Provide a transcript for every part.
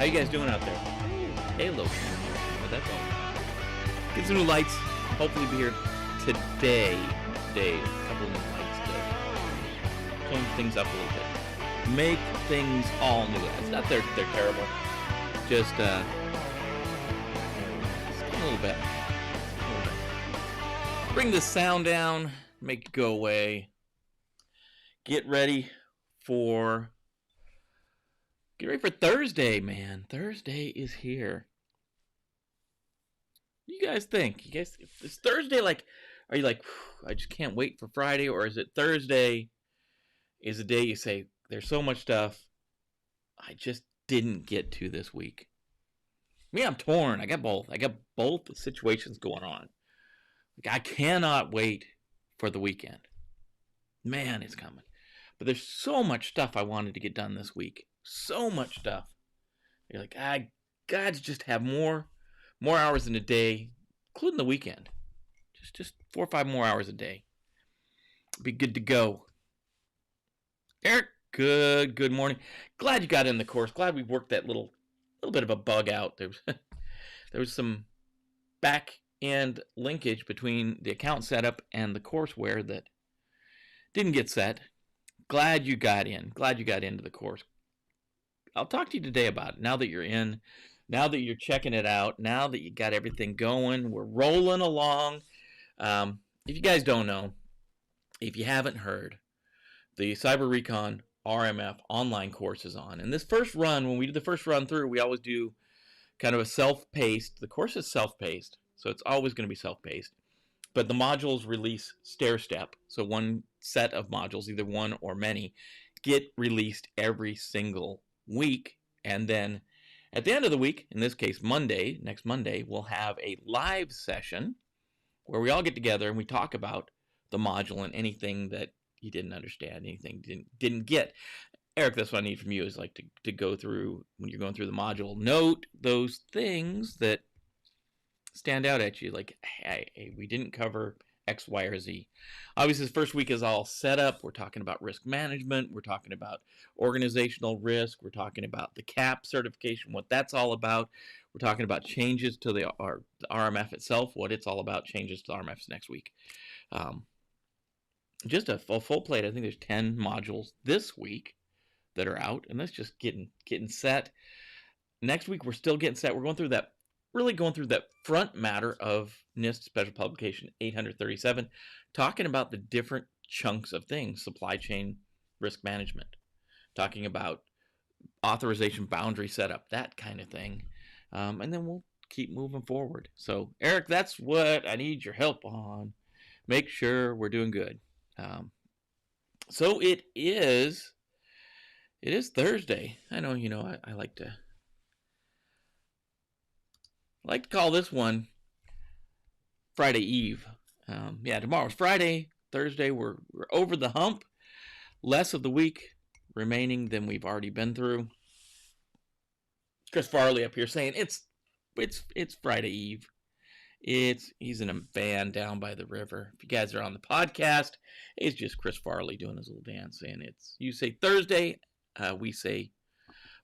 How you guys doing out there? Halo. But that's all. Get some new lights. Hopefully be here today. A couple of new lights to change things up a little bit. Make things all new. It's not they're terrible. Just a little bit. Bring the sound down. Make it go away. Get ready for Thursday, man. Thursday is here. What do you guys think? Is Thursday like, are you like, I just can't wait for Friday? Or is it Thursday is the day you say, there's so much stuff I just didn't get to this week? Me, I'm torn. I got both situations going on. Like, I cannot wait for the weekend. Man, it's coming. But there's so much stuff I wanted to get done this week. So much stuff. You're like, I got to just have more hours in a day, including the weekend. Just 4 or 5 more hours a day. Be good to go. Eric, good morning. Glad you got in the course. Glad we worked that little bit of a bug out. There was some back end linkage between the account setup and the courseware that didn't get set. Glad you got in. Glad you got into the course. I'll talk to you today about it. Now that you're in, now that you're checking it out, now that you got everything going, we're rolling along. If you guys don't know, if you haven't heard, the Cyber-Recon RMF online course is on. And this first run, when we do the first run through, we always do kind of a self-paced. The course is self-paced, so it's always going to be self-paced. But the modules release stair-step. So one set of modules, either one or many, get released every single week. And then at the end of the week, in this case next Monday, we'll have a live session where we all get together and we talk about the module and anything that you didn't understand, anything you didn't get. Eric, that's what I need from you, is like to go through, when you're going through the module, note those things that stand out at you, like, hey, we didn't cover X, Y, or Z. Obviously, this first week is all set up. We're talking about risk management. We're talking about organizational risk. We're talking about the CAP certification, what that's all about. We're talking about changes to the RMF itself, what it's all about, changes to the RMFs next week. Just a full plate. I think there's 10 modules this week that are out, and that's just getting set. Next week, we're still getting set. We're going through that front matter of NIST Special Publication 837, talking about the different chunks of things, supply chain risk management, talking about authorization boundary setup, that kind of thing. And then we'll keep moving forward. So, Eric, that's what I need your help on. Make sure we're doing good. So it is Thursday. I know, I like to call this one Friday Eve. Tomorrow's Friday. Thursday, we're over the hump. Less of the week remaining than we've already been through. Chris Farley up here saying it's Friday Eve. He's in a van down by the river. If you guys are on the podcast, it's just Chris Farley doing his little dance, and you say Thursday, we say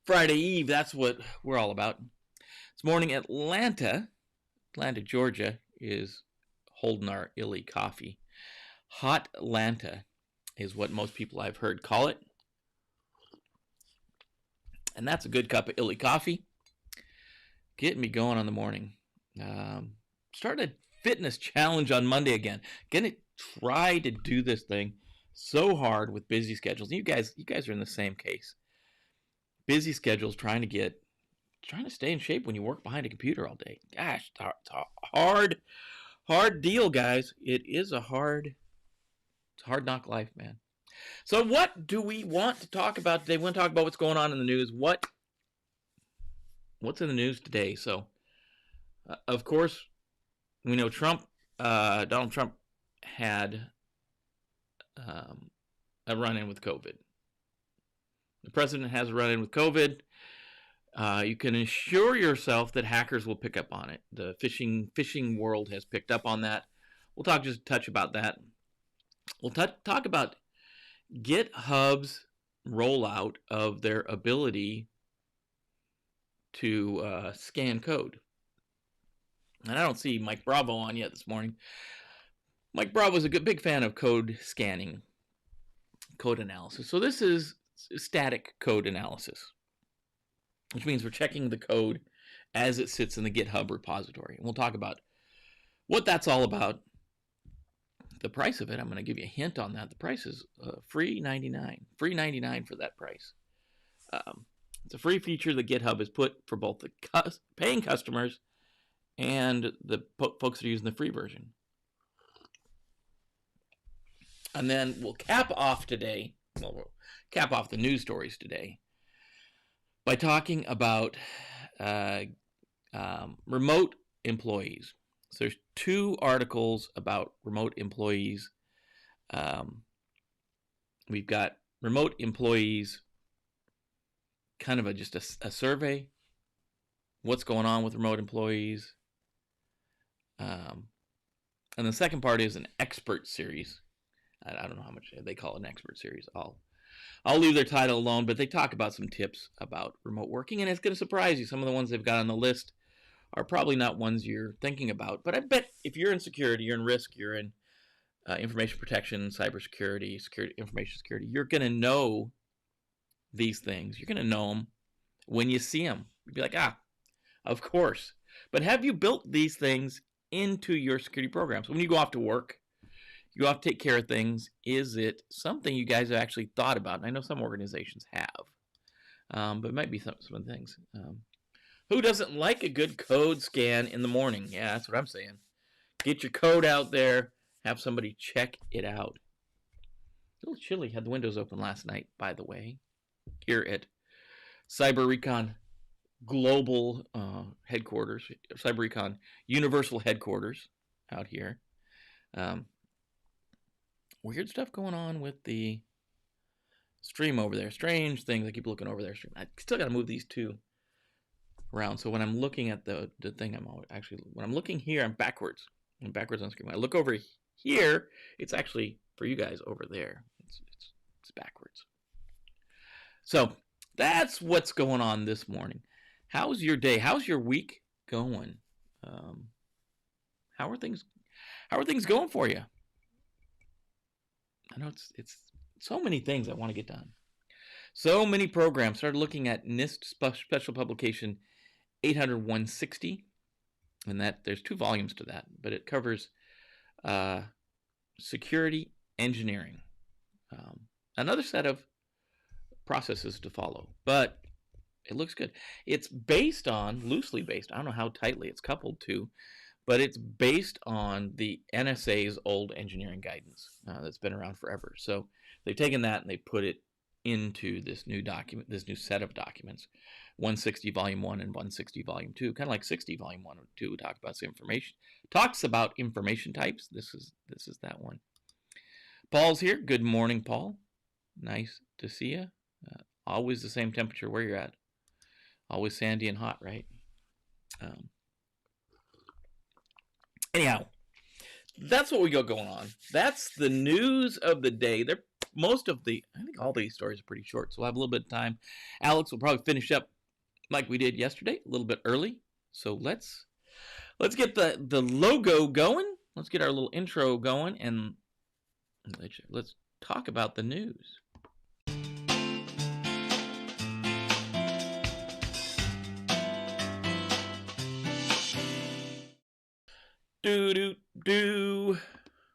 Friday Eve. That's what we're all about. This morning, Atlanta, Georgia, is holding our illy coffee. Hot Atlanta is what most people I've heard call it. And that's a good cup of illy coffee. Getting me going on the morning. Started a fitness challenge on Monday again. Gonna try to do this thing so hard with busy schedules. You guys are in the same case. Busy schedules, trying to stay in shape when you work behind a computer all day. Gosh, it's a hard deal, guys. It is a hard knock life, man. So what do we want to talk about today? We want to talk about what's going on in the news. What's in the news today? So, of course, we know Donald Trump had a run-in with COVID. The president has a run-in with COVID. You can assure yourself that hackers will pick up on it. The phishing world has picked up on that. We'll talk just a touch about that. We'll talk about GitHub's rollout of their ability to scan code. And I don't see Mike Bravo on yet this morning. Mike Bravo is a big fan of code scanning, code analysis. So this is static code analysis, which means we're checking the code as it sits in the GitHub repository. And we'll talk about what that's all about. The price of it, I'm going to give you a hint on that. The price is free $99. Free $99 for that price. It's a free feature that GitHub has put for both the paying customers and the folks that are using the free version. And then we'll cap off today, we'll cap off the news stories today by talking about remote employees. So there's 2 articles about remote employees. We've got remote employees, kind of just a survey. What's going on with remote employees? And the second part is an expert series. I don't know how much they call it an expert series. I'll leave their title alone, but they talk about some tips about remote working, and it's going to surprise you. Some of the ones they've got on the list are probably not ones you're thinking about. But I bet if you're in security, you're in risk, you're in information protection, cybersecurity, information security, you're going to know these things. You're going to know them when you see them. You'd be like, of course. But have you built these things into your security programs? When you go off to work, you have to take care of things. Is it something you guys have actually thought about? And I know some organizations have, but it might be some things. Who doesn't like a good code scan in the morning? Yeah, that's what I'm saying. Get your code out there. Have somebody check it out. A little chilly. Had the windows open last night, by the way, here at Cyber-Recon Global headquarters, Cyber-Recon Universal headquarters out here. Weird stuff going on with the stream over there. Strange things. I keep looking over there. I still got to move these 2 around. So when I'm looking at the thing, when I'm looking here, I'm backwards. I'm backwards on the screen. When I look over here, it's actually for you guys over there. It's backwards. So that's what's going on this morning. How's your day? How's your week going? How are things going for you? I know it's so many things I want to get done. So many programs. Started looking at NIST special publication 800-160, and that there's 2 volumes to that, but it covers security engineering. Another set of processes to follow, but it looks good. It's loosely based, I don't know how tightly it's coupled to, but it's based on the NSA's old engineering guidance that's been around forever. So they've taken that and they put it into this new document, this new set of documents, 160 Volume 1 and 160 Volume 2, kind of like 60 Volume 1 and 2 talks about information types. This is that one. Paul's here. Good morning, Paul. Nice to see you. Always the same temperature where you're at. Always sandy and hot, right? Anyhow, that's what we got going on. That's the news of the day. I think all these stories are pretty short, so we'll have a little bit of time. Alex will probably finish up like we did yesterday, a little bit early. So let's get the logo going. Let's get our little intro going, and let's talk about the news.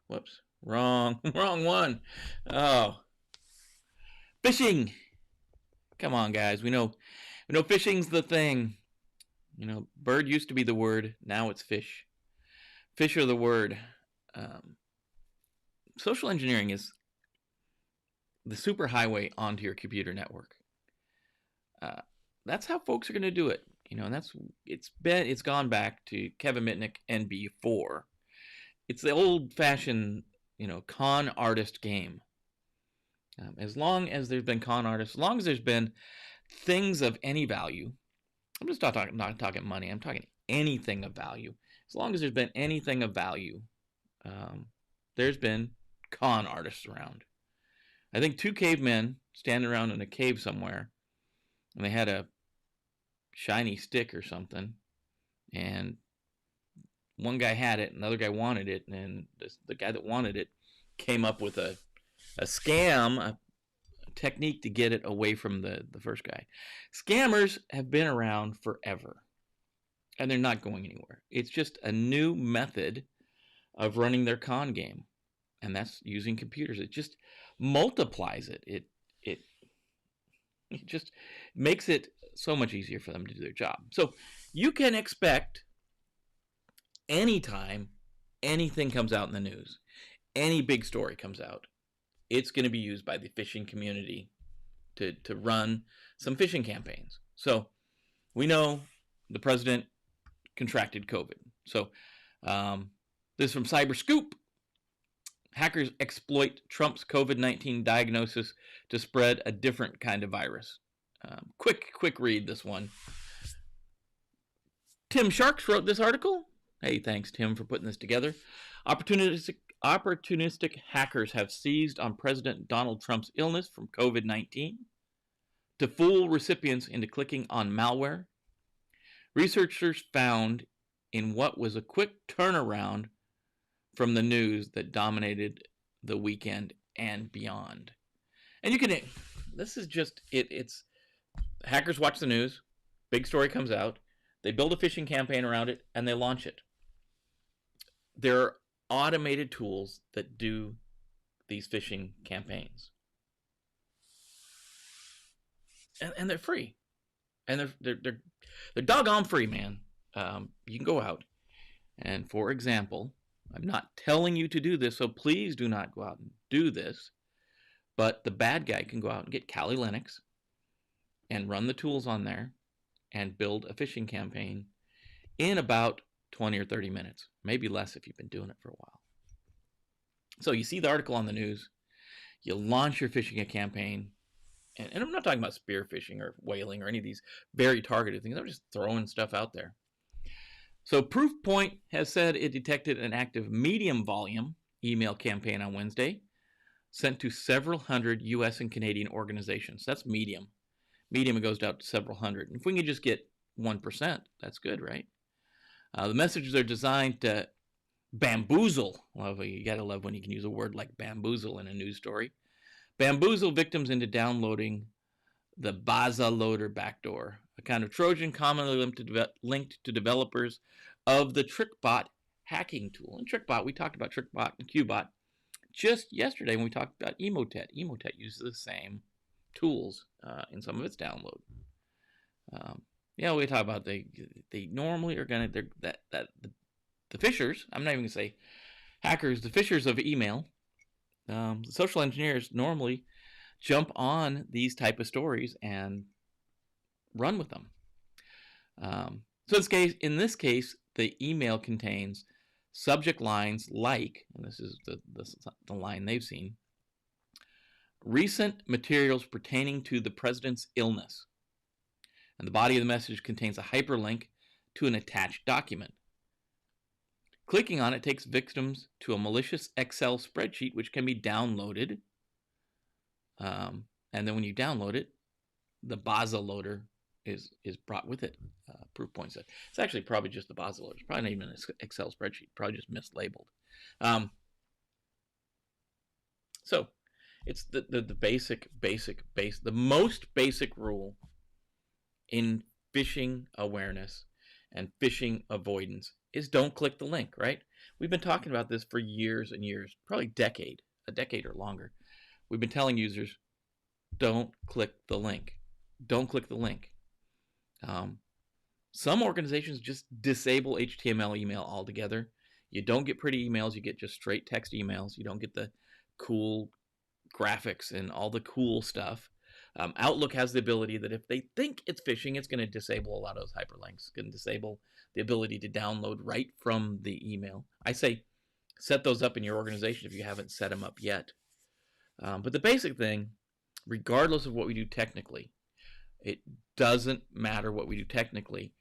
Whoops, wrong one. Oh, phishing. Come on, guys. We know phishing's the thing. Bird used to be the word. Now it's fish. Fish are the word. Social engineering is the superhighway onto your computer network. That's how folks are going to do it. And it's gone back to Kevin Mitnick and before. It's the old-fashioned, con artist game. As long as there's been con artists, as long as there's been things of any value, I'm just not talking money. I'm talking anything of value. As long as there's been anything of value, there's been con artists around. I think 2 cavemen standing around in a cave somewhere, and they had a shiny stick or something, and one guy had it, another guy wanted it, and the guy that wanted it came up with a scam, a technique to get it away from the first guy. Scammers have been around forever, and they're not going anywhere. It's just a new method of running their con game, and that's using computers. It just multiplies it. It just makes it so much easier for them to do their job. So you can expect anytime anything comes out in the news, any big story comes out, it's going to be used by the phishing community to run some phishing campaigns. So we know the president contracted COVID. So this is from Cyber-Scoop. Hackers exploit Trump's COVID-19 diagnosis to spread a different kind of virus. Quick read, this one. Tim Sharks wrote this article. Hey, thanks, Tim, for putting this together. Opportunistic hackers have seized on President Donald Trump's illness from COVID-19 to fool recipients into clicking on malware. Researchers found in what was a quick turnaround from the news that dominated the weekend and beyond. And you can, this is just, it's hackers watch the news, big story comes out, they build a phishing campaign around it, and they launch it. There are automated tools that do these phishing campaigns. And they're free. And they're doggone free, man. You can go out and, for example, I'm not telling you to do this, so please do not go out and do this, but the bad guy can go out and get Kali Linux and run the tools on there and build a phishing campaign in about 20 or 30 minutes, maybe less if you've been doing it for a while. So you see the article on the news, you launch your phishing campaign, and I'm not talking about spear phishing or whaling or any of these very targeted things. I'm just throwing stuff out there. So Proofpoint has said it detected an active medium volume email campaign on Wednesday, sent to several hundred U.S. and Canadian organizations. That's medium. Medium, it goes out to several hundred. And if we can just get 1%, that's good, right? The messages are designed to bamboozle. Well, you gotta love when you can use a word like bamboozle in a news story. Bamboozle victims into downloading the Baza Loader backdoor, a kind of Trojan commonly linked to developers of the TrickBot hacking tool. And TrickBot, we talked about TrickBot and QBot just yesterday when we talked about Emotet. Emotet uses the same tools in some of its download. Yeah, we talk about they normally are gonna the phishers. I'm not even gonna say hackers. The phishers of email, the social engineers normally jump on these type of stories and run with them. So in this case, the email contains subject lines like, and this is the line they've seen, recent materials pertaining to the president's illness. And the body of the message contains a hyperlink to an attached document. Clicking on it takes victims to a malicious Excel spreadsheet which can be downloaded. And then when you download it, the Baza loader is brought with it. Proofpoint said it's actually probably just the Baza loader. It's probably not even an Excel spreadsheet. Probably just mislabeled. So it's the the most basic rule in phishing awareness and phishing avoidance is don't click the link, right? We've been talking about this for years and years, probably a decade or longer. We've been telling users, don't click the link. Don't click the link. Some organizations just disable HTML email altogether. You don't get pretty emails. You get just straight text emails. You don't get the cool graphics and all the cool stuff. Outlook has the ability that if they think it's phishing, it's going to disable a lot of those hyperlinks. It's going to disable the ability to download right from the email. I say set those up in your organization if you haven't set them up yet. But the basic thing, regardless of what we do technically, it doesn't matter what we do technically.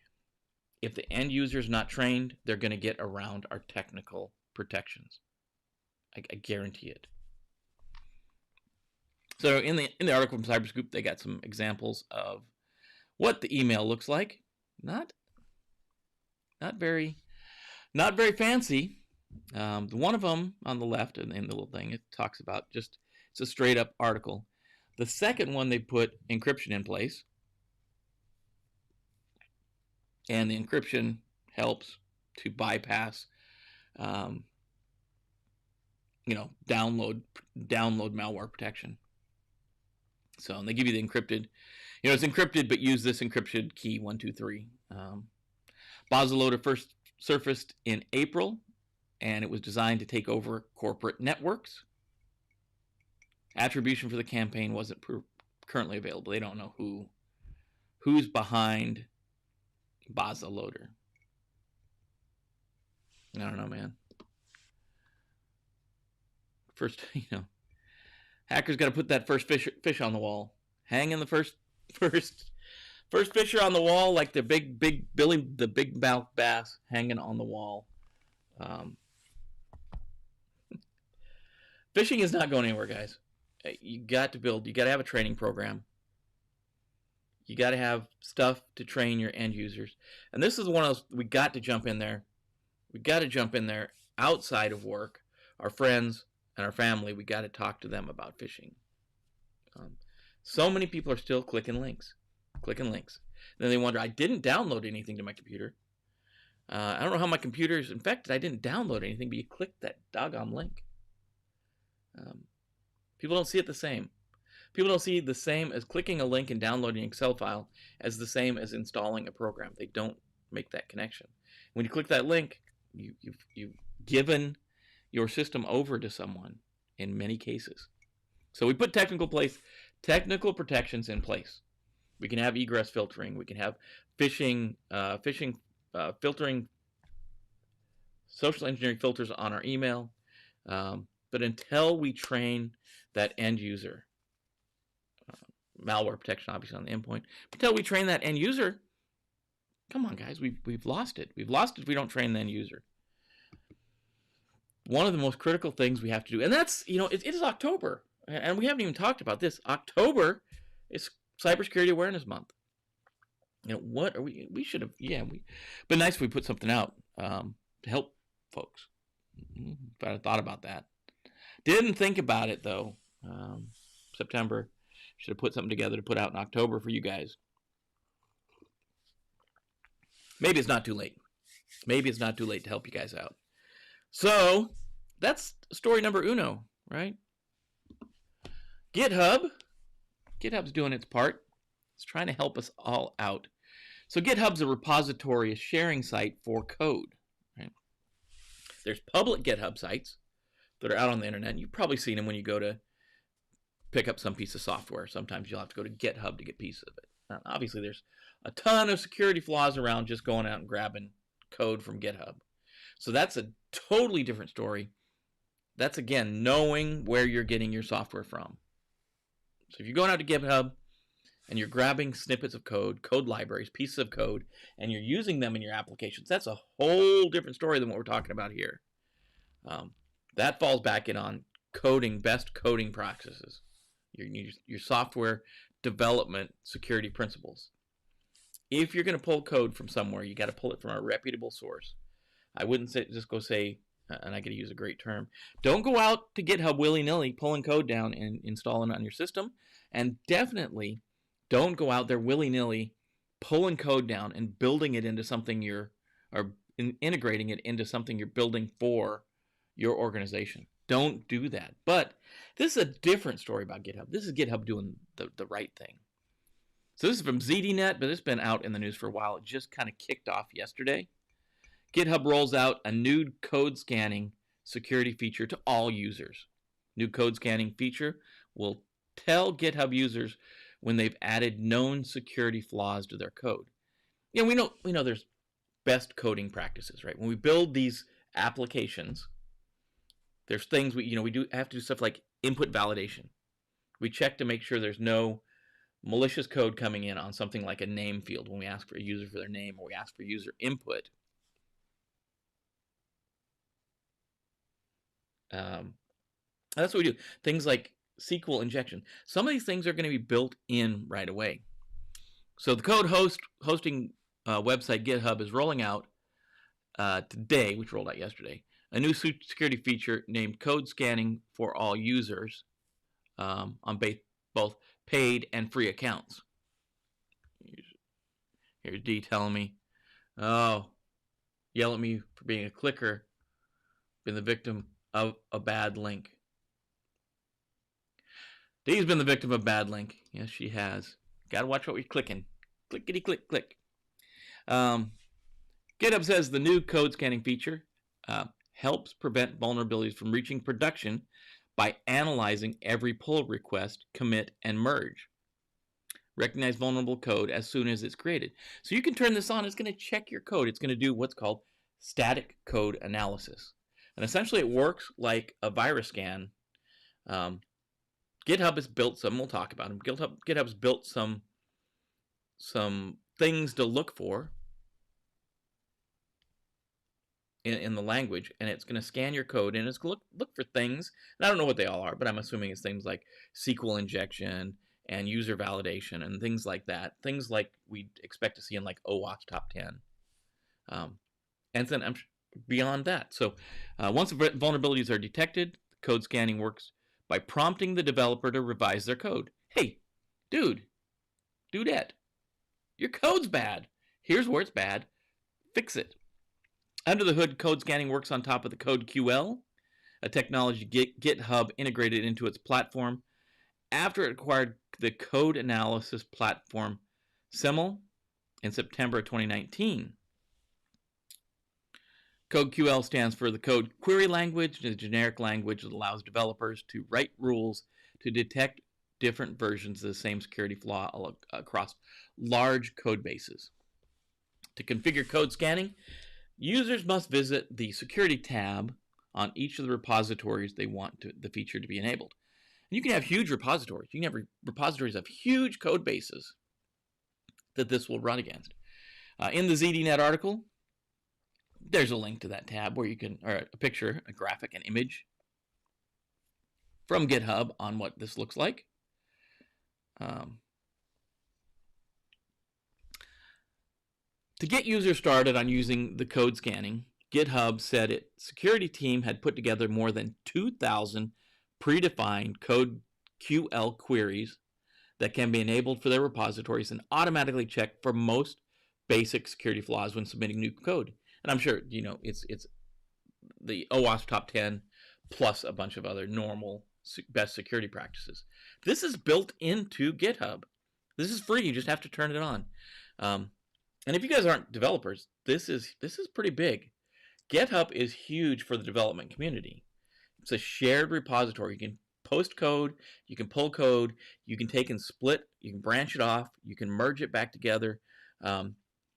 If the end user is not trained, they're going to get around our technical protections. I guarantee it. So in the article from Cyber-Scoop, they got some examples of what the email looks like. Not very fancy. One of them on the left in the little thing, it talks about just, it's a straight up article. The second one, they put encryption in place, and the encryption helps to bypass, download malware protection. So, and they give you the encrypted, it's encrypted, but use this encryption key 123. Bozzoloader first surfaced in April, and it was designed to take over corporate networks. Attribution for the campaign wasn't currently available. They don't know who's behind Bozzoloader. I don't know, man. First, hackers got to put that first fish on the wall. Hang in the first fisher on the wall, like the big Billy, the big mouth bass hanging on the wall. Phishing is not going anywhere, guys. You got to have a training program. You got to have stuff to train your end users. And this is one of those, we got to jump in there. We got to jump in there outside of work. Our friends and our family, we got to talk to them about phishing. So many people are still clicking links. Then they wonder, I didn't download anything to my computer. I don't know how my computer is infected. I didn't download anything, but you clicked that doggone link. People don't see it the same. People don't see the same as clicking a link and downloading an Excel file as the same as installing a program. They don't make that connection. When you click that link, you've given your system over to someone in many cases. So we put technical protections in place. We can have egress filtering. We can have phishing filtering, social engineering filters on our email. But until we train that end user, malware protection obviously on the endpoint, until we train that end user, come on, guys, we've lost it. We've lost it if we don't train the end user. One of the most critical things we have to do, and that's, it is October, and we haven't even talked about this. October is Cybersecurity Awareness Month. What are we should have, but nice if we put something out to help folks. If I had thought about that. Didn't think about it, though. September. Should have put something together to put out in October for you guys. Maybe it's not too late. Maybe it's not too late to help you guys out. So, that's story number uno, right? GitHub's doing its part. It's trying to help us all out. So GitHub's a repository, a sharing site for code. Right? There's public GitHub sites that are out on the internet. You've probably seen them when you go to pick up some piece of software. Sometimes you'll have to go to GitHub to get pieces of it. Now, obviously, there's a ton of security flaws around just going out and grabbing code from GitHub. So that's a totally different story. That's, again, knowing where you're getting your software from. So if you're going out to GitHub and you're grabbing snippets of code, code libraries, pieces of code, and you're using them in your applications, that's a whole different story than what we're talking about here. That falls back in on coding, best coding practices, your software development security principles. If you're going to pull code from somewhere, you got to pull it from a reputable source. I wouldn't just go say, and I got to use a great term, don't go out to GitHub willy-nilly pulling code down and installing it on your system. And definitely don't go out there willy-nilly pulling code down and building it into something integrating it into something you're building for your organization. Don't do that. But this is a different story about GitHub. This is GitHub doing the right thing. So this is from ZDNet, but it's been out in the news for a while. It just kind of kicked off yesterday. GitHub rolls out a new code scanning security feature to all users. New code scanning feature will tell GitHub users when they've added known security flaws to their code. We know there's best coding practices, right? When we build these applications, there's things we do have to do stuff like input validation. We check to make sure there's no malicious code coming in on something like a name field when we ask for a user for their name or we ask for user input. That's what we do. Things like SQL injection. Some of these things are going to be built in right away. So the code hosting website GitHub is rolling out today, which rolled out yesterday, a new security feature named code scanning for all users on both paid and free accounts. Here's D telling me, oh, yell at me for being a clicker, been the victim of a bad link. Dee's been the victim of a bad link. Yes, she has. Gotta watch what we're clicking. Clickety click click. GitHub says the new code scanning feature helps prevent vulnerabilities from reaching production by analyzing every pull request, commit, and merge. Recognize vulnerable code as soon as it's created. So you can turn this on. It's going to check your code. It's going to do what's called static code analysis. And essentially it works like a virus scan. GitHub has built some, we'll talk about them. GitHub's built some things to look for in the language, and it's going to scan your code, and it's going to look for things, and I don't know what they all are, but I'm assuming it's things like SQL injection and user validation and things like that, things like we'd expect to see in like OWASP top 10. And then I'm beyond that. So once vulnerabilities are detected, code scanning works by prompting the developer to revise their code. Hey, dudette, your code's bad. Here's where it's bad. Fix it. Under the hood, code scanning works on top of the CodeQL, a technology GitHub integrated into its platform after it acquired the code analysis platform CML in September of 2019. CodeQL stands for the code query language, a generic language that allows developers to write rules to detect different versions of the same security flaw across large code bases. To configure code scanning, users must visit the security tab on each of the repositories they want the feature to be enabled. And you can have huge repositories. You can have repositories of huge code bases that this will run against. In the ZDNet article, there's a link to that tab where you can, or a picture, a graphic, an image from GitHub on what this looks like. To get users started on using the code scanning, GitHub said its security team had put together more than 2,000 predefined CodeQL queries that can be enabled for their repositories and automatically check for most basic security flaws when submitting new code. And I'm sure, you know, it's the OWASP top 10 plus a bunch of other normal best security practices. This is built into GitHub. This is free. You just have to turn it on. And if you guys aren't developers, this is pretty big. GitHub is huge for the development community. It's a shared repository. You can post code, you can pull code, you can take and split, you can branch it off, you can merge it back together.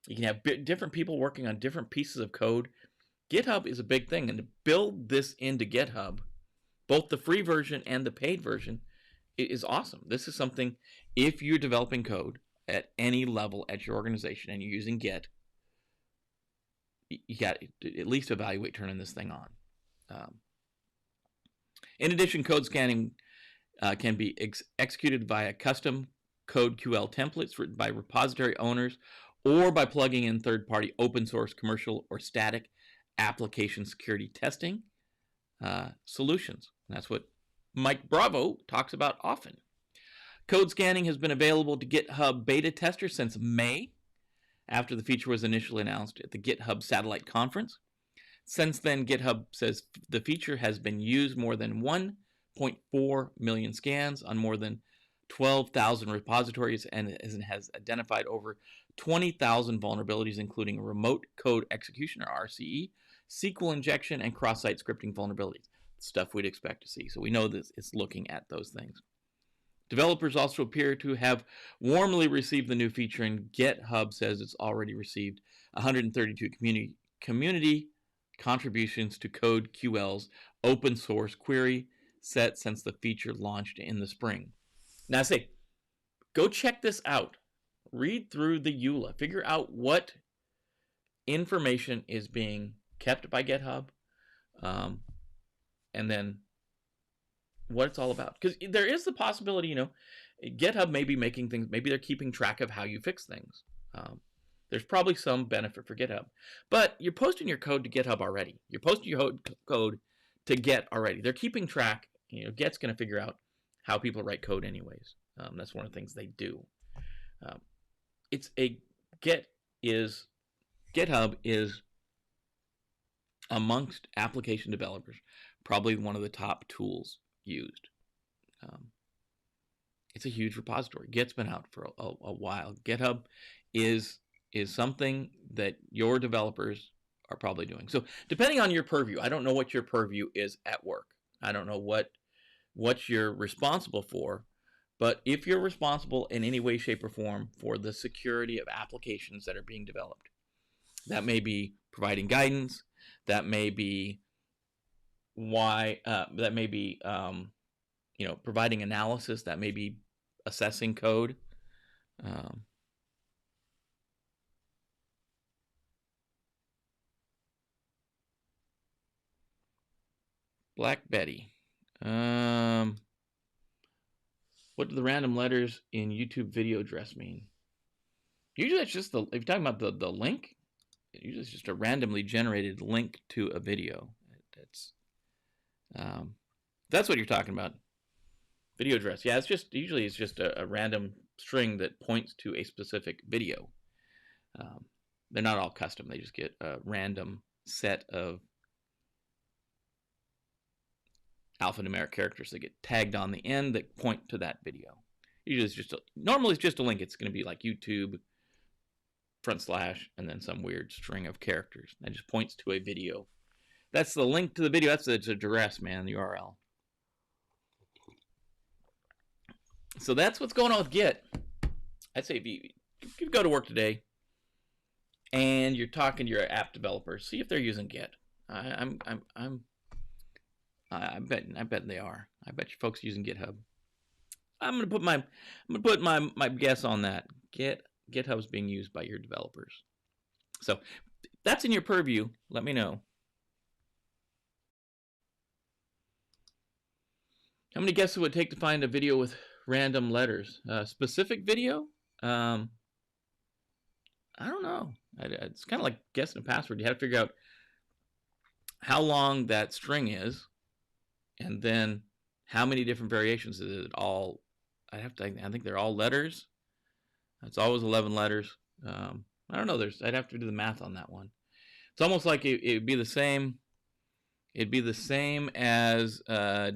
You can have different people working on different pieces of code. GitHub is a big thing, and to build this into GitHub, both the free version and the paid version, is awesome. This is something, if you're developing code at any level at your organization and you're using Git, you got to at least evaluate turning this thing on. In addition, code scanning can be executed via custom CodeQL templates written by repository owners or by plugging in third-party open source, commercial, or static application security testing solutions. And that's what Mike Bravo talks about often. Code scanning has been available to GitHub beta testers since May, after the feature was initially announced at the GitHub Satellite Conference. Since then, GitHub says the feature has been used more than 1.4 million scans on more than 12,000 repositories and has identified over 20,000 vulnerabilities, including remote code execution, or RCE, SQL injection, and cross-site scripting vulnerabilities. Stuff we'd expect to see. So we know that it's looking at those things. Developers also appear to have warmly received the new feature, and GitHub says it's already received 132 community contributions to CodeQL's open source query set since the feature launched in the spring. Now I say, go check this out. Read through the EULA. Figure out what information is being kept by GitHub, and then what it's all about. Because there is the possibility, you know, GitHub may be making things, maybe they're keeping track of how you fix things. There's probably some benefit for GitHub, but you're posting your code to GitHub already. You're posting your code to Git already. They're keeping track. Git's going to figure out how people write code anyways. That's one of the things they do. GitHub is amongst application developers probably one of the top tools used. It's a huge repository. Git's been out for a while. GitHub is something that your developers are probably doing. So depending on your purview, I don't know what your purview is at work. I don't know what you're responsible for, but if you're responsible in any way, shape, or form for the security of applications that are being developed, that may be providing guidance, that may be providing analysis, that may be assessing code. Black Betty. What do the random letters in YouTube video address mean? Usually it's just if you're talking about the link, usually it's just a randomly generated link to a video. That's what you're talking about. Video address. Yeah, usually it's just a random string that points to a specific video. They're not all custom. They just get a random set of alphanumeric characters that get tagged on the end that point to that video. Usually normally it's just a link. It's going to be like YouTube / and then some weird string of characters that just points to a video. That's the link to the video. That's the address, man, the URL. So that's what's going on with Git. I'd say if you go to work today and you're talking to your app developers, see if they're using Git. I bet they are. I bet you folks using GitHub. I'm gonna put my guess on that. GitHub's being used by your developers. So that's in your purview. Let me know. How many guesses would it take to find a video with random letters? Specific video? I don't know. It's kind of like guessing a password. You have to figure out how long that string is, and then how many different variations is it all. I think they're all letters. It's always 11 letters. I don't know. I'd have to do the math on that one. It's almost like it would be the same. It'd be the same as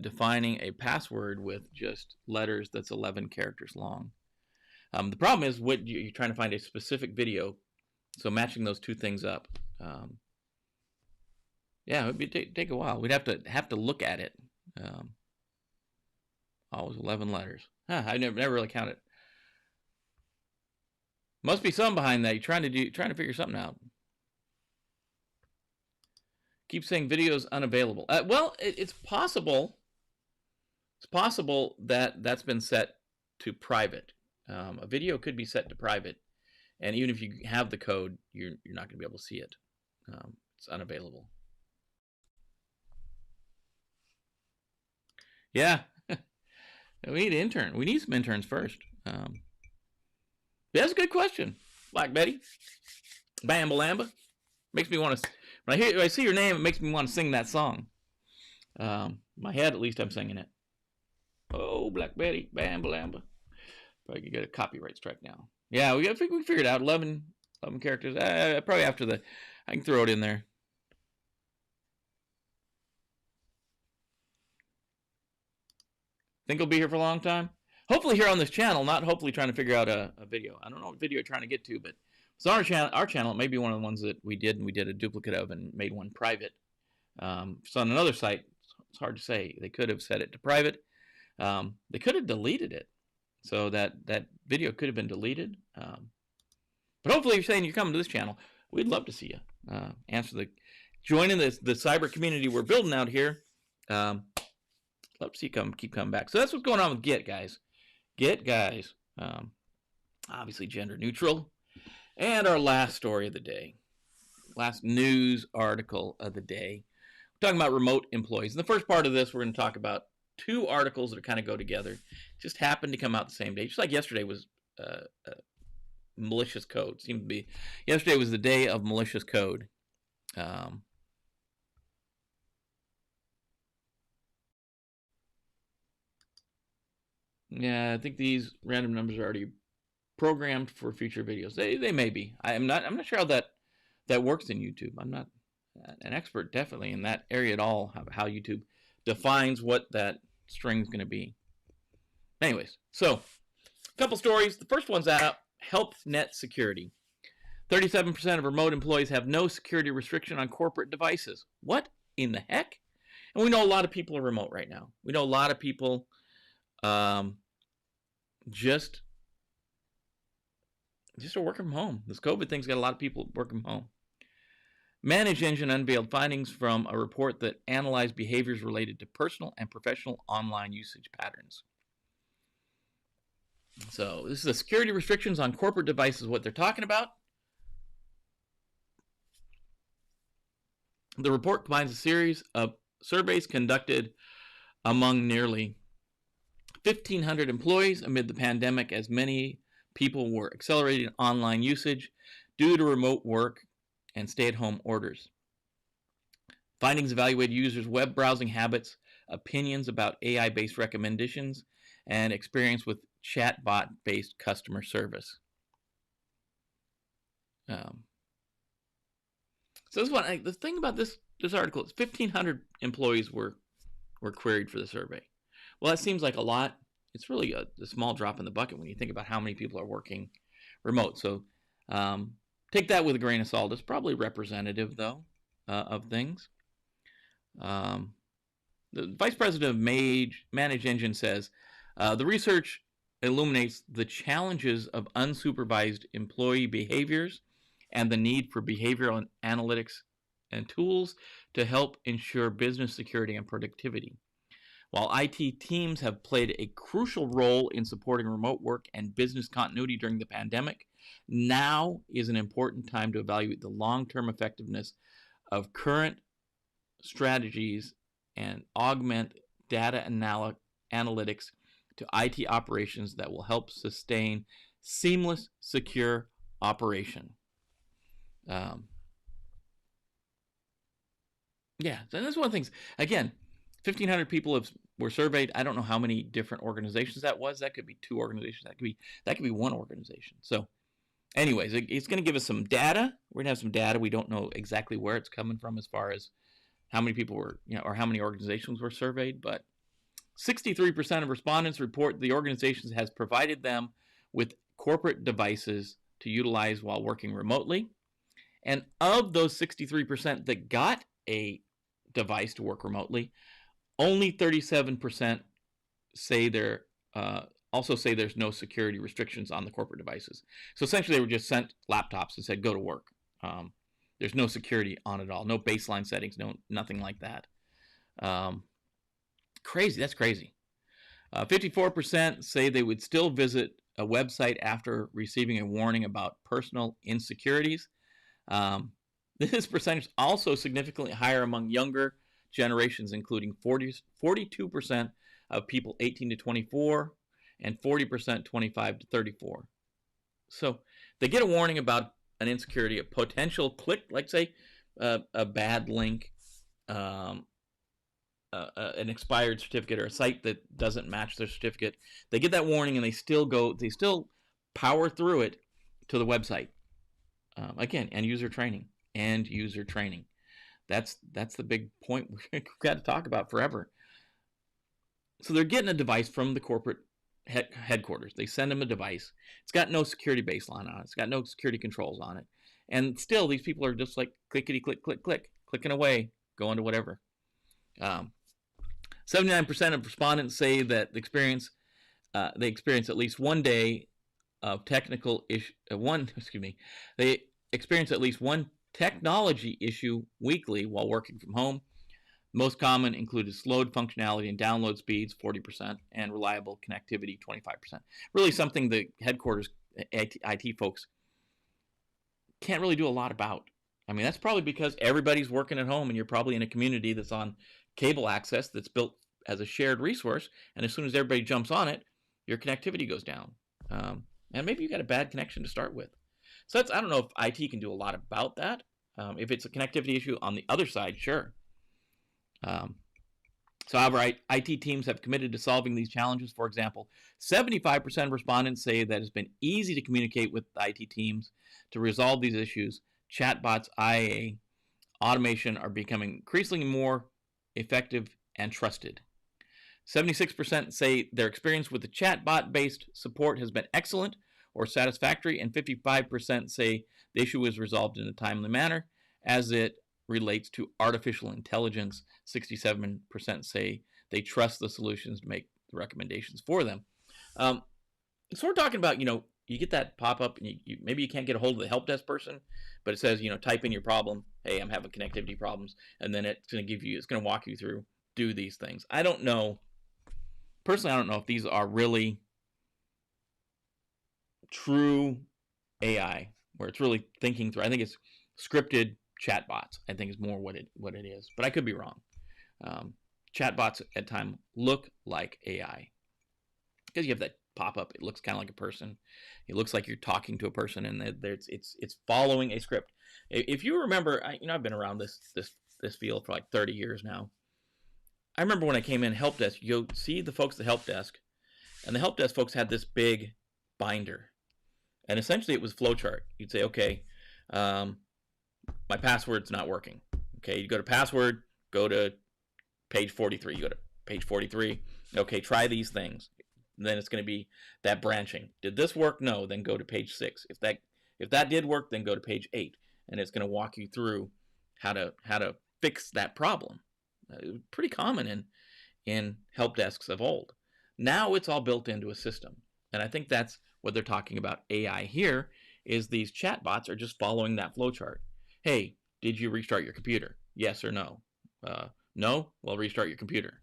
defining a password with just letters that's 11 characters long. The problem is you're trying to find a specific video, so matching those two things up. Yeah, it would take a while. We'd have to look at it. Always 11 letters. I never really counted. Must be some behind that. You're trying to figure something out. Keep saying videos unavailable. Well, it's possible. It's possible that that's been set to private. A video could be set to private, and even if you have the code, you're not going to be able to see it. It's unavailable. Yeah, we need an intern. We need some interns first. That's a good question, Black Betty. Bambalamba. Makes me want to. When I see your name, it makes me want to sing that song. My head, at least, I'm singing it. Oh, Black Betty, Bambalamba. Probably could get a copyright strike now. Yeah, we figured it out. 11 characters. Probably after I can throw it in there. Think it'll be here for a long time? Hopefully here on this channel, not hopefully trying to figure out a video. I don't know what video you're trying to get to, but it's on our channel. It may be one of the ones that we did a duplicate of and made one private. So on another site, it's hard to say. They could have set it to private. They could have deleted it. So that video could have been deleted. But hopefully you're saying you're coming to this channel. We'd love to see you. Join in the cyber community we're building out here. Love to see you keep coming back. So that's what's going on with Git, guys. Git, guys. Obviously gender neutral. And our last story of the day. Last news article of the day. We're talking about remote employees. In the first part of this, we're going to talk about two articles that kind of go together. Just happened to come out the same day. Just like yesterday was malicious code. Seemed to be yesterday was the day of malicious code. Yeah, I think these random numbers are already programmed for future videos. They may be. I'm not sure how that works in YouTube. I'm not an expert definitely in that area at all, how YouTube defines what that string is going to be. Anyways, so a couple stories. The first one's out. HelpNet Security. 37% of remote employees have no security restriction on corporate devices. What in the heck? And we know a lot of people are remote right now. We know a lot of people just are working from home. This COVID thing's got a lot of people working from home. Manage Engine unveiled findings from a report that analyzed behaviors related to personal and professional online usage patterns. So this is the security restrictions on corporate devices, what they're talking about. The report combines a series of surveys conducted among nearly 1,500 employees amid the pandemic, as many people were accelerating online usage due to remote work and stay-at-home orders. Findings evaluated users' web browsing habits, opinions about AI-based recommendations, and experience with chatbot-based customer service. So this one, the thing about this article is 1,500 employees were queried for the survey. Well, that seems like a lot. It's really a small drop in the bucket when you think about how many people are working remote. So take that with a grain of salt. It's probably representative, though, of things. The vice president of Manage Engine says, the research illuminates the challenges of unsupervised employee behaviors and the need for behavioral analytics and tools to help ensure business security and productivity. While IT teams have played a crucial role in supporting remote work and business continuity during the pandemic, now is an important time to evaluate the long-term effectiveness of current strategies and augment data analytics to IT operations that will help sustain seamless, secure operation. Yeah, so that's one of the things. Again, 1,500 people were surveyed. I don't know how many different organizations that was. That could be 2 organizations. That could be 1 organization. So, anyways, it's going to give us some data. We're going to have some data. We don't know exactly where it's coming from as far as how many people were, or how many organizations were surveyed. But 63% of respondents report the organizations has provided them with corporate devices to utilize while working remotely. And of those 63% that got a device to work remotely, only 37% say also say there's no security restrictions on the corporate devices. So essentially, they were just sent laptops and said, go to work. There's no security on it all, no baseline settings, nothing like that. Crazy, that's crazy. 54% say they would still visit a website after receiving a warning about personal insecurities. This percentage is also significantly higher among younger generations, including 42% of people 18 to 24 and 40% 25 to 34. So they get a warning about an insecurity, a potential click, like say a bad link, an expired certificate, or a site that doesn't match their certificate. They get that warning and they still power through it to the website. Again, end user training. That's the big point we've got to talk about forever. So they're getting a device from the corporate headquarters. They send them a device. It's got no security baseline on it. It's got no security controls on it. And still, these people are just like clickety click, click, click, clicking away, going to whatever. 79% of respondents say that they experience at least one day of technical issue. They experience at least one technology issue weekly while working from home. Most common included slowed functionality and download speeds, 40%, and reliable connectivity, 25%. Really something the headquarters IT folks can't really do a lot about. I mean, that's probably because everybody's working at home and you're probably in a community that's on cable access that's built as a shared resource, and as soon as everybody jumps on it, your connectivity goes down. And maybe you got a bad connection to start with. So I don't know if IT can do a lot about that. If it's a connectivity issue on the other side, sure. So however, IT teams have committed to solving these challenges. For example, 75% of respondents say that it's been easy to communicate with IT teams to resolve these issues. Chatbots, IA, automation are becoming increasingly more effective and trusted. 76% say their experience with the chatbot-based support has been excellent or satisfactory, and 55% say the issue was resolved in a timely manner. As it relates to artificial intelligence, 67% say they trust the solutions to make the recommendations for them. So we're talking about, you get that pop-up, and maybe you can't get a hold of the help desk person, but it says, type in your problem. Hey, I'm having connectivity problems, and then it's going to walk you through, do these things. I don't know. Personally, I don't know if these are really true AI, where it's really thinking through. I think it's scripted chatbots. I think is more what it is, but I could be wrong. Chatbots at times look like AI because you have that pop-up. It looks kind of like a person. It looks like you're talking to a person, and it's following a script. If you remember, I've been around this field for like 30 years now. I remember when I came in help desk, you'll see the folks at the help desk, and the help desk folks had this big binder, and essentially it was flowchart. You'd say, okay, my password's not working. Okay, you go to password, go to page 43. You go to page 43. Okay, try these things. And then it's going to be that branching. Did this work? No. Then go to page 6. If that did work, then go to page 8, and it's going to walk you through how to fix that problem. Pretty common in help desks of old. Now it's all built into a system, and I think that's what they're talking about AI here. Is these chatbots are just following that flowchart. Hey, did you restart your computer? Yes or no? No? Well, restart your computer.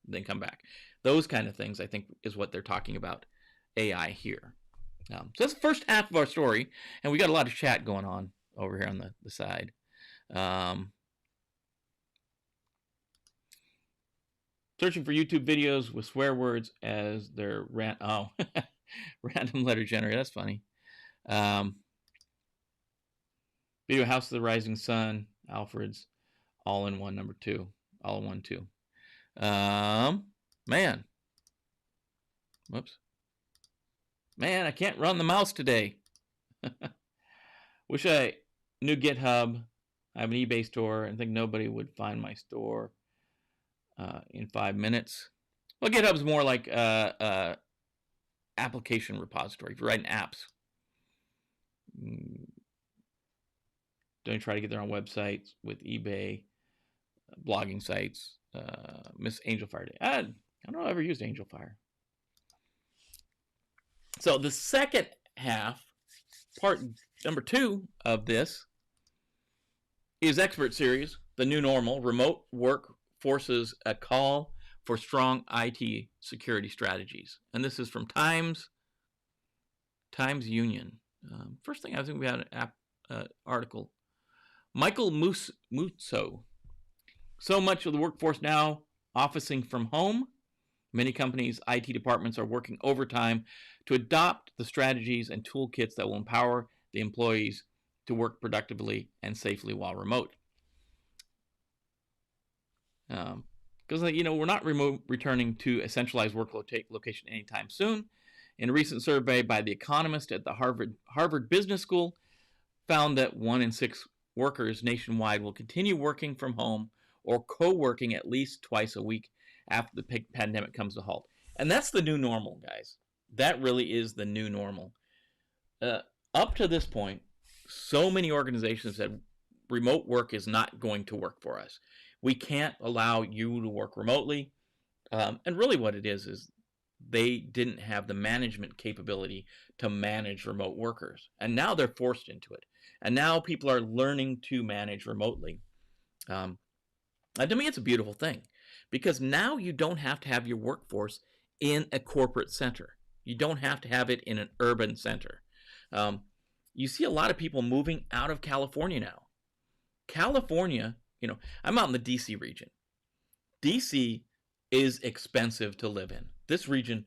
Then come back. Those kind of things, I think, is what they're talking about AI here. So that's the first half of our story, and we got a lot of chat going on over here on the side. Searching for YouTube videos with swear words as their random letter generator. That's funny. Video House of the Rising Sun, Alfred's, all in one, number 2. All in one, 2. Man. Whoops. Man, I can't run the mouse today. Wish I knew GitHub. I have an eBay store, and think nobody would find my store in 5 minutes. Well, GitHub's more like application repository. If you're writing apps, don't try to get their own websites with eBay, blogging sites. Miss Angelfire Day. I don't know if I ever used Angelfire. So the second half, part number 2 of this, is Expert Series, the new normal. Remote work forces a call for strong IT security strategies. And this is from Times Union. First thing, I think we had an article. Michael Muzzo. So much of the workforce now officing from home. Many companies' IT departments are working overtime to adopt the strategies and toolkits that will empower the employees to work productively and safely while remote. Because we're not returning to a centralized work location anytime soon. In a recent survey by The Economist at the Harvard Business School, found that 1 in 6 workers nationwide will continue working from home or co-working at least twice a week after the pandemic comes to a halt. And that's the new normal, guys. That really is the new normal. Up to this point, so many organizations said remote work is not going to work for us. We can't allow you to work remotely. And really what it is they didn't have the management capability to manage remote workers. And now they're forced into it. And now people are learning to manage remotely. And to me, it's a beautiful thing, because now you don't have to have your workforce in a corporate center. You don't have to have it in an urban center. You see a lot of people moving out of California now. California, I'm out in the DC region. DC is expensive to live in. This region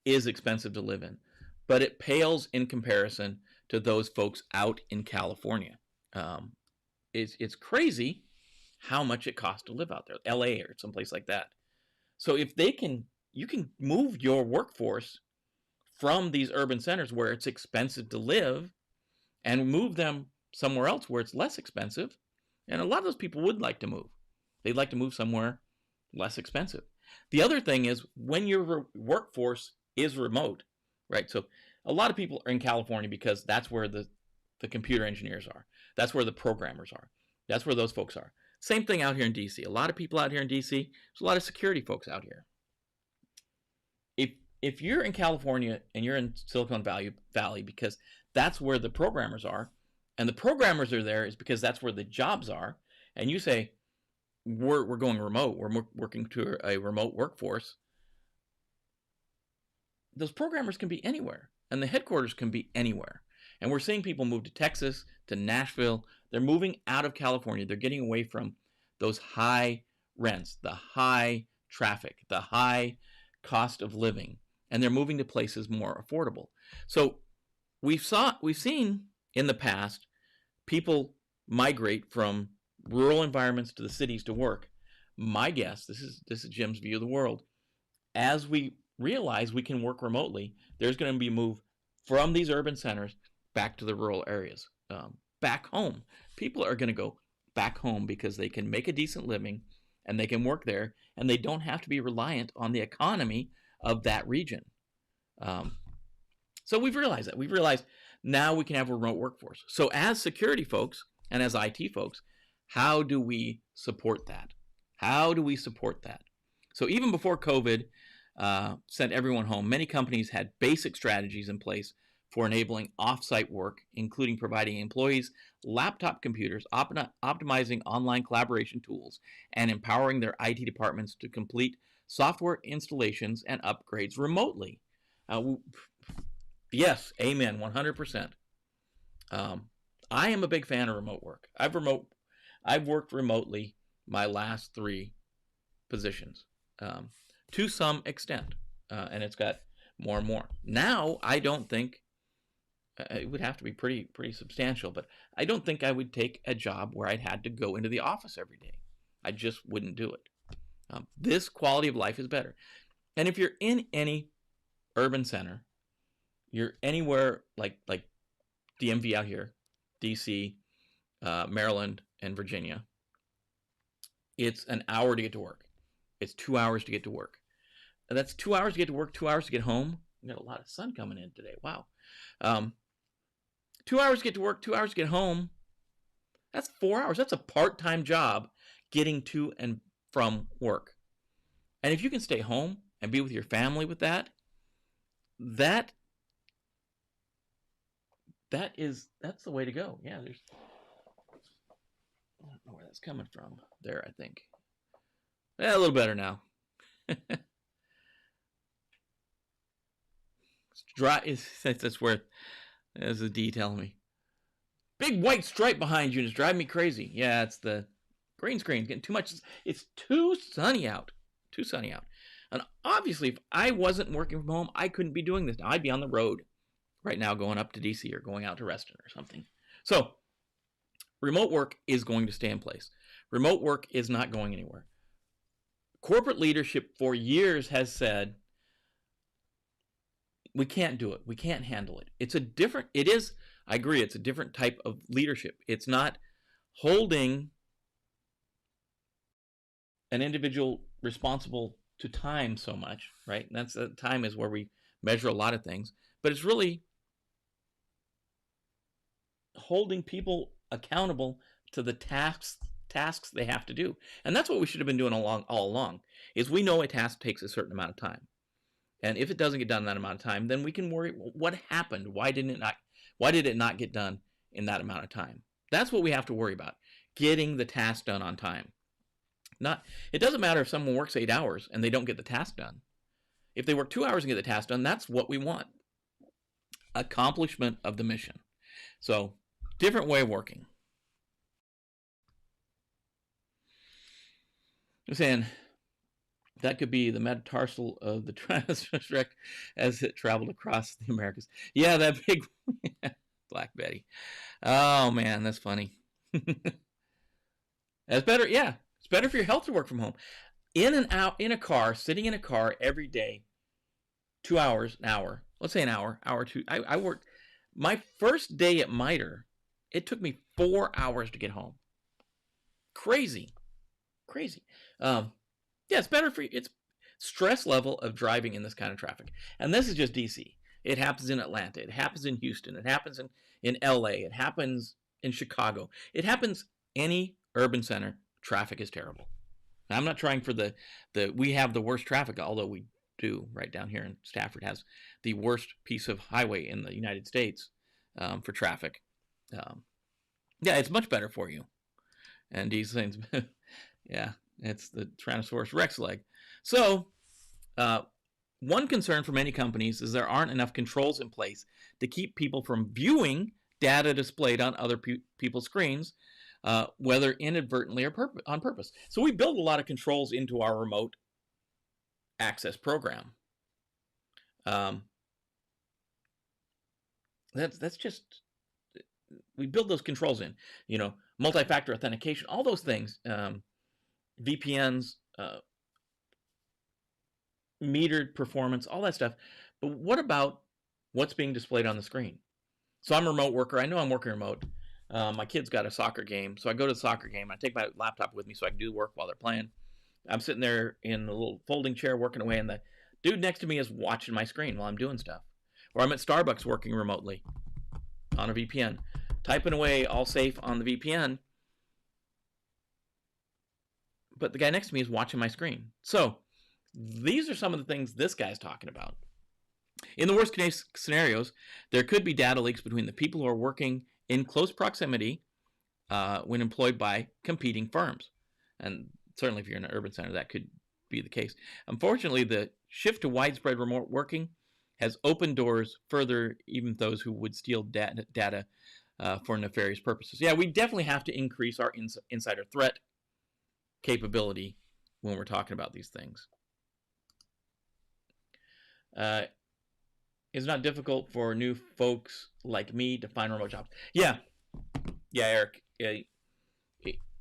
is expensive to live in, but it pales in comparison to those folks out in California. It's crazy how much it costs to live out there, LA or someplace like that. So if you can move your workforce from these urban centers where it's expensive to live and move them somewhere else where it's less expensive. And a lot of those people would like to move. They'd like to move somewhere less expensive. The other thing is when your workforce is remote, right? So a lot of people are in California because that's where the computer engineers are. That's where the programmers are. That's where those folks are. Same thing out here in DC. A lot of people out here in DC. There's a lot of security folks out here. If you're in California and you're in Silicon Valley because that's where the programmers are, and the programmers are there is because that's where the jobs are, and you say, we're going remote, we're working to a remote workforce, those programmers can be anywhere, and the headquarters can be anywhere. And we're seeing people move to Texas, to Nashville. They're moving out of California. They're getting away from those high rents, the high traffic, the high cost of living, and they're moving to places more affordable. So we've seen in the past people migrate from rural environments to the cities to work. My guess, this is Jim's view of the world, as we realize we can work remotely, there's going to be a move from these urban centers back to the rural areas, back home. People are going to go back home because they can make a decent living and they can work there, and they don't have to be reliant on the economy of that region. So we've realized that. We've realized now we can have a remote workforce. So as security folks and as IT folks, how do we support that? How do we support that? So even before COVID sent everyone home, many companies had basic strategies in place for enabling off-site work, including providing employees laptop computers, optimizing online collaboration tools, and empowering their IT departments to complete software installations and upgrades remotely. Yes, amen, 100%. I am a big fan of remote work. I've worked remotely my last 3 positions to some extent, and it's got more and more. Now, I don't think it would have to be pretty substantial, but I don't think I would take a job where I'd had to go into the office every day. I just wouldn't do it. This quality of life is better. And if you're in any urban center, you're anywhere like DMV out here, DC, Maryland, and Virginia, it's an hour to get to work. It's 2 hours to get to work. And that's 2 hours to get to work, 2 hours to get home. We got a lot of sun coming in today. Wow. 2 hours to get to work, 2 hours to get home. That's 4 hours. That's a part-time job getting to and from work. And if you can stay home and be with your family with that's the way to go. Yeah, I don't know where that's coming from. There, I think. Yeah, a little better now. It's dry. That's where there's a D telling me. Big white stripe behind you and it's driving me crazy. Yeah, it's the green screen getting too much. It's too sunny out. Too sunny out. And obviously, if I wasn't working from home, I couldn't be doing this now. I'd be on the road right now going up to DC or going out to Reston or something. So remote work is going to stay in place. Remote work is not going anywhere. Corporate leadership for years has said, we can't do it. We can't handle it. I agree, it's a different type of leadership. It's not holding an individual responsible to time so much, right? And time is where we measure a lot of things, but it's really holding people accountable to the tasks they have to do. And that's what we should have been doing all along, is we know a task takes a certain amount of time. And if it doesn't get done in that amount of time, then we can worry, what happened? Why did it not get done in that amount of time? That's what we have to worry about, getting the task done on time. It doesn't matter if someone works 8 hours and they don't get the task done. If they work 2 hours and get the task done, that's what we want. Accomplishment of the mission. So, different way of working. I'm saying That could be the metatarsal of the Tyrannosaurus as it traveled across the Americas. Yeah, that big Black Betty. Oh man, that's funny. That's better. Yeah, it's better for your health to work from home. In and out in a car, sitting in a car every day, 2 hours, an hour. Let's say an hour, hour two. I worked my first day at MITRE. It took me 4 hours to get home. Crazy. Yeah, it's better for you. It's stress level of driving in this kind of traffic. And this is just DC. It happens in Atlanta. It happens in Houston. It happens in LA. It happens in Chicago. It happens any urban center. Traffic is terrible. Now, I'm not trying for we have the worst traffic, although we do right down here in Stafford has the worst piece of highway in the United States for traffic. Yeah, it's much better for you. And these things, yeah, it's the Tyrannosaurus Rex leg. So, one concern for many companies is there aren't enough controls in place to keep people from viewing data displayed on other people's screens, whether inadvertently or on purpose. So we build a lot of controls into our remote access program. That's just, we build those controls in, multi-factor authentication, all those things, VPNs, metered performance, all that stuff. But what about what's being displayed on the screen? So I'm a remote worker. I know I'm working remote. My kid's got a soccer game, so I go to the soccer game. I take my laptop with me so I can do work while they're playing. I'm sitting there in the little folding chair working away, and the dude next to me is watching my screen while I'm doing stuff. Or I'm at Starbucks working remotely on a VPN, typing away all safe on the VPN, but the guy next to me is watching my screen. So these are some of the things this guy's talking about. In the worst case scenarios, there could be data leaks between the people who are working in close proximity when employed by competing firms. And certainly if you're in an urban center, that could be the case. Unfortunately, the shift to widespread remote working has opened doors further, even those who would steal data for nefarious purposes. Yeah, we definitely have to increase our insider threat capability when we're talking about these things. It's not difficult for new folks like me to find remote jobs. Yeah, Eric.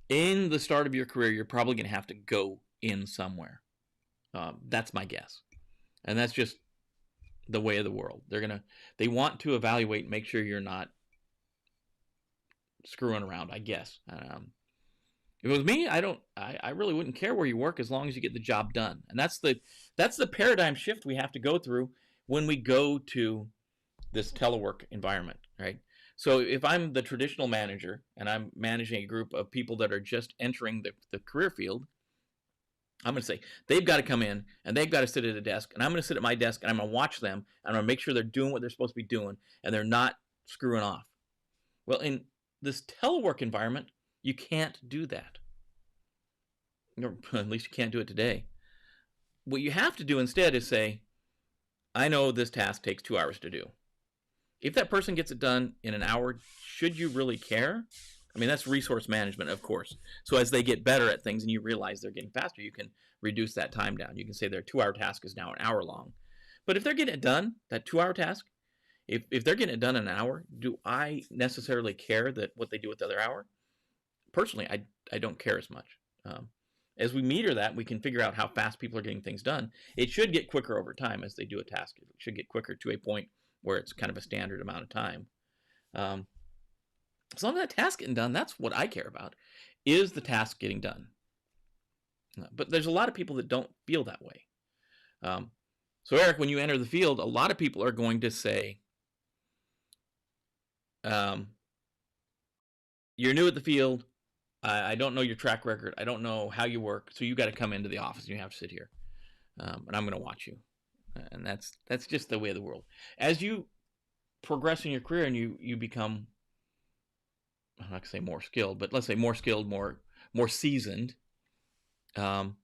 In the start of your career, you're probably going to have to go in somewhere. That's my guess, and that's just the way of the world. They want to evaluate, make sure you're not screwing around, I guess. If it was me, I really wouldn't care where you work as long as you get the job done. And that's the paradigm shift we have to go through when we go to this telework environment, right? So if I'm the traditional manager and I'm managing a group of people that are just entering the career field, I'm going to say, they've got to come in and they've got to sit at a desk, and I'm going to sit at my desk and I'm going to watch them and I'm going to make sure they're doing what they're supposed to be doing and they're not screwing off. Well, in this telework environment, you can't do that. Or at least you can't do it today. What you have to do instead is say, I know this task takes 2 hours to do. If that person gets it done in an hour, should you really care? I mean, that's resource management, of course. So as they get better at things and you realize they're getting faster, you can reduce that time down. You can say their 2-hour task is now an hour long. But if they're getting it done, that 2-hour task, if they're getting it done in an hour, do I necessarily care that what they do with the other hour? Personally, I don't care as much. As we meter that, we can figure out how fast people are getting things done. It should get quicker over time as they do a task. It should get quicker to a point where it's kind of a standard amount of time. As long as that task getting done, that's what I care about. Is the task getting done? But there's a lot of people that don't feel that way. So Eric, when you enter the field, a lot of people are going to say, you're new at the field. I don't know your track record. I don't know how you work. So you got to come into the office and you have to sit here. And I'm going to watch you. And that's just the way of the world. As you progress in your career and you become, I'm not going to say more skilled, but let's say more skilled, more seasoned, then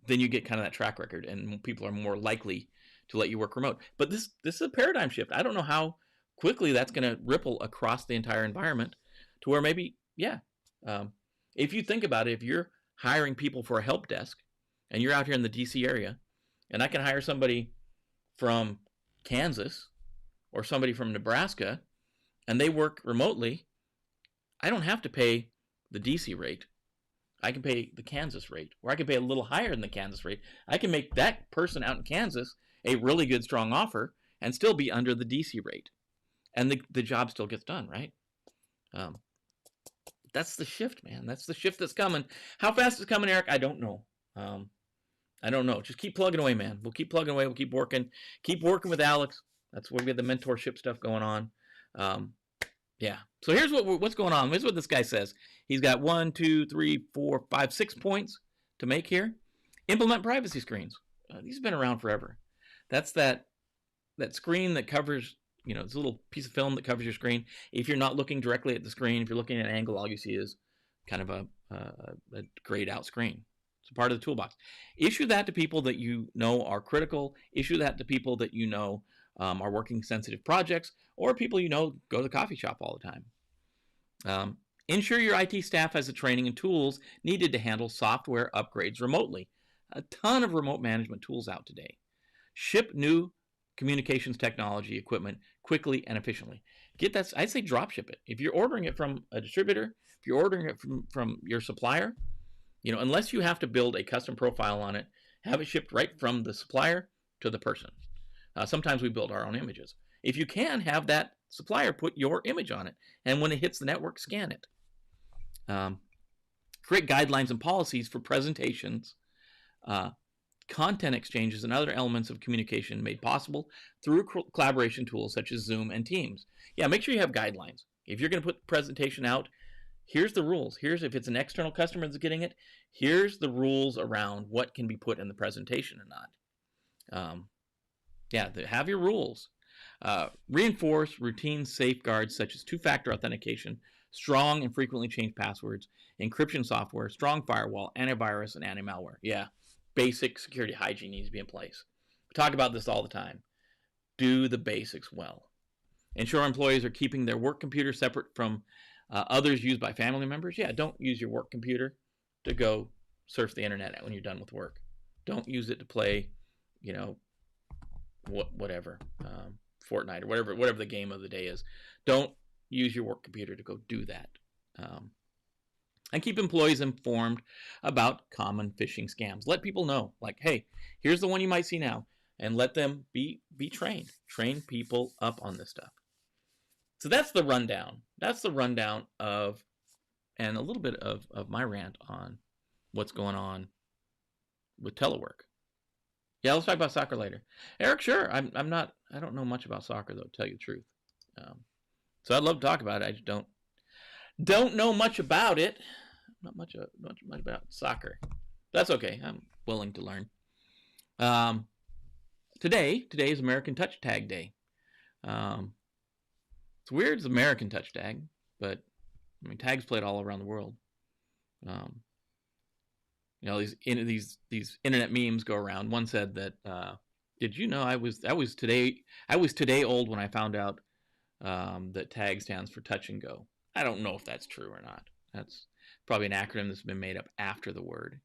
you get kind of that track record and people are more likely to let you work remote. But this is a paradigm shift. I don't know how quickly that's going to ripple across the entire environment to where maybe, if you think about it, if you're hiring people for a help desk and you're out here in the DC area, and I can hire somebody from Kansas or somebody from Nebraska, and they work remotely, I don't have to pay the DC rate. I can pay the Kansas rate, or I can pay a little higher than the Kansas rate. I can make that person out in Kansas a really good, strong offer and still be under the DC rate. And the job still gets done, right? That's the shift, man. That's the shift that's coming. How fast it's coming, Eric? I don't know. I don't know. Just keep plugging away, man. We'll keep plugging away. We'll keep working. Keep working with Alex. That's where we have the mentorship stuff going on. Yeah. So here's what's going on. Here's what this guy says. He's got 1, 2, 3, 4, 5, 6 points to make here. Implement privacy screens. These have been around forever. That's that screen that covers, it's a little piece of film that covers your screen. If you're not looking directly at the screen, if you're looking at an angle, all you see is kind of a grayed out screen. It's a part of the toolbox. Issue that to people that you know are critical. Issue that to people that you know are working sensitive projects, or people you know go to the coffee shop all the time. Ensure your IT staff has the training and tools needed to handle software upgrades remotely. A ton of remote management tools out today. Ship new communications technology equipment quickly and efficiently. Get that. I'd say drop ship it. If you're ordering it from a distributor, if you're ordering it from your supplier, unless you have to build a custom profile on it, have it shipped right from the supplier to the person. Sometimes we build our own images. If you can, have that supplier put your image on it, and when it hits the network, scan it. Create guidelines and policies for presentations, content exchanges, and other elements of communication made possible through collaboration tools such as Zoom and Teams. Yeah, make sure you have guidelines. If you're going to put the presentation out, here's the rules. If it's an external customer that's getting it, here's the rules around what can be put in the presentation and not. Have your rules. Reinforce routine safeguards such as two-factor authentication, strong and frequently changed passwords, encryption software, strong firewall, antivirus, and anti-malware. Yeah, basic security hygiene needs to be in place. We talk about this all the time. Do the basics well. Ensure employees are keeping their work computer separate from others used by family members. Yeah, don't use your work computer to go surf the internet when you're done with work. Don't use it to play, whatever, Fortnite or whatever the game of the day is. Don't use your work computer to go do that. And keep employees informed about common phishing scams. Let people know, like, hey, here's the one you might see now, and let them be trained. Train people up on this stuff. So that's the rundown. That's the rundown of, and a little bit of my rant on what's going on with telework. Yeah, let's talk about soccer later. Eric, sure. I don't know much about soccer, though, to tell you the truth. So I'd love to talk about it. I just don't know much about it. Not much about soccer. That's okay. I'm willing to learn. Today is American Touch Tag Day. It's weird it's American Touch Tag, but tags played all around the world. These internet memes go around. One said that, did you know I was today old when I found out that tag stands for touch and go. I don't know if that's true or not. That's probably an acronym that's been made up after the word.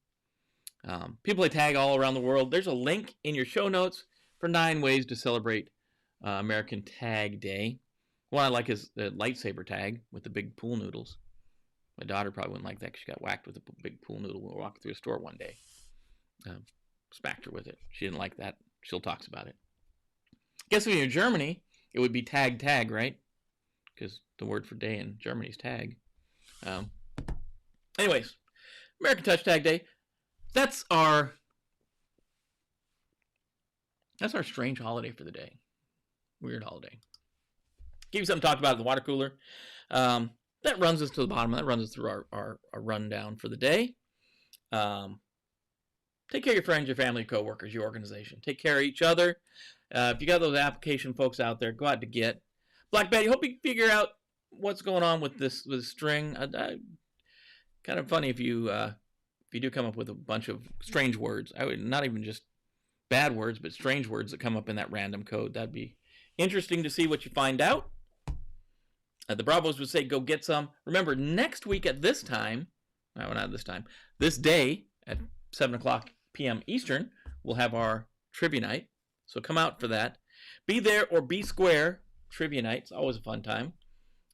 People play tag all around the world. There's a link in your show notes for 9 ways to celebrate American Tag Day. One I like is the lightsaber tag with the big pool noodles. My daughter probably wouldn't like that because she got whacked with a big pool noodle when we were walking through a store one day. Smacked her with it. She didn't like that. Still talks about it. Guess if you're in Germany, it would be tag, right? Because the word for day in Germany is tag. Anyways, American Touch Tag Day. That's our strange holiday for the day. Weird holiday. Give you something to talk about at the water cooler. That runs us to the bottom. That runs us through our rundown for the day. Take care of your friends, your family, your coworkers, your organization. Take care of each other. If you got those application folks out there, go out to Git. Black Betty, hope you figure out what's going on with this string. Kind of funny if you do come up with a bunch of strange words. I would not even just bad words, but strange words that come up in that random code. That'd be interesting to see what you find out. The Bravos would say go get some. Remember, next week at this time, no, not this time, this day at 7 o'clock p.m. Eastern, we'll have our trivia night. So come out for that. Be there or be square trivia night. It's always a fun time.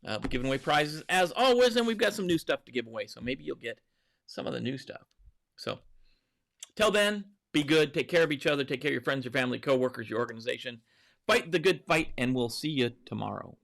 We're giving away prizes as always, and we've got some new stuff to give away. So maybe you'll get some of the new stuff. So till then, be good. Take care of each other. Take care of your friends, your family, coworkers, your organization. Fight the good fight, and we'll see you tomorrow.